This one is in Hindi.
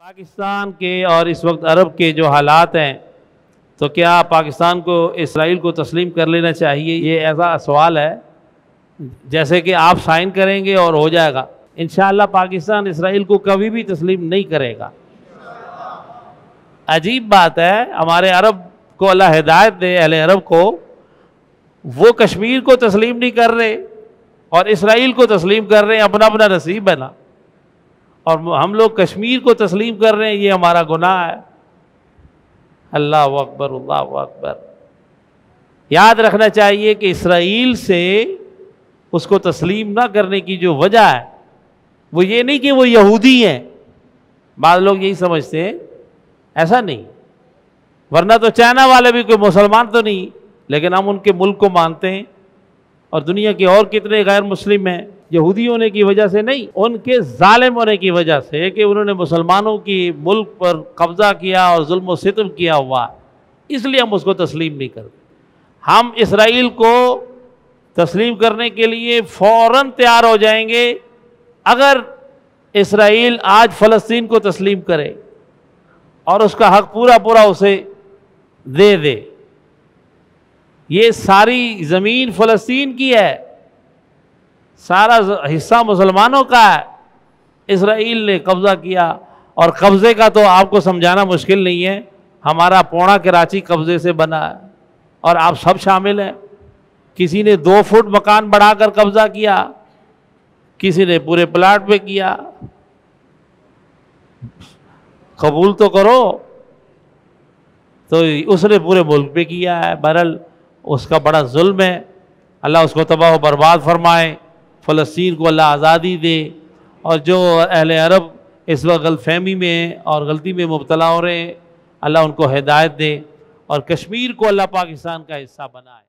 पाकिस्तान के और इस वक्त अरब के जो हालात हैं, तो क्या पाकिस्तान को इसराइल को तस्लीम कर लेना चाहिए? ये ऐसा सवाल है जैसे कि आप साइन करेंगे और हो जाएगा। इंशाअल्लाह पाकिस्तान इसराइल को कभी भी तस्लीम नहीं करेगा। अजीब बात है, हमारे अरब को अल्लाह हिदायत दे, अहले अरब को, वो कश्मीर को तस्लीम नहीं कर रहे और इसराइल को तस्लीम कर रहे हैं। अपना अपना नसीब है ना, और हम लोग कश्मीर को तस्लीम कर रहे हैं, ये हमारा गुनाह है। अल्लाह अकबर, अल्लाह अकबर। याद रखना चाहिए कि इसराइल से उसको तस्लीम ना करने की जो वजह है वो ये नहीं कि वो यहूदी हैं। बाद लोग यही समझते हैं, ऐसा नहीं। वरना तो चाइना वाले भी कोई मुसलमान तो नहीं, लेकिन हम उनके मुल्क को मानते हैं। और दुनिया के और कितने गैर मुस्लिम हैं, यहूदी होने की वजह से नहीं, उनके जालिम होने की वजह से कि उन्होंने मुसलमानों की मुल्क पर कब्जा किया और जुल्म सितम किया हुआ, इसलिए हम उसको तस्लीम नहीं करते। हम इसराइल को तस्लीम करने के लिए फ़ौरन तैयार हो जाएंगे अगर इसराइल आज फ़लस्तीन को तस्लीम करे और उसका हक पूरा पूरा उसे दे दे। ये सारी ज़मीन फ़लस्तीन की है, सारा हिस्सा मुसलमानों का है। इसराइल ने कब्ज़ा किया, और कब्ज़े का तो आपको समझाना मुश्किल नहीं है। हमारा पौना कराची कब्ज़े से बना है और आप सब शामिल हैं। किसी ने 2 फुट मकान बढ़ाकर कब्ज़ा किया, किसी ने पूरे प्लाट पे किया। कबूल तो करो। तो उसने पूरे मुल्क पे किया है। बहरहाल उसका बड़ा जुल्म है। अल्लाह उसको तबाह बर्बाद फरमाए, फ़लस्तीन को अल्लाह आज़ादी दे। और जो अहले अरब इस वक्त गलतफहमी में और गलती में मुब्तला हो रहे हैं, अल्लाह उनको हिदायत दे और कश्मीर को अल्लाह पाकिस्तान का हिस्सा बनाए।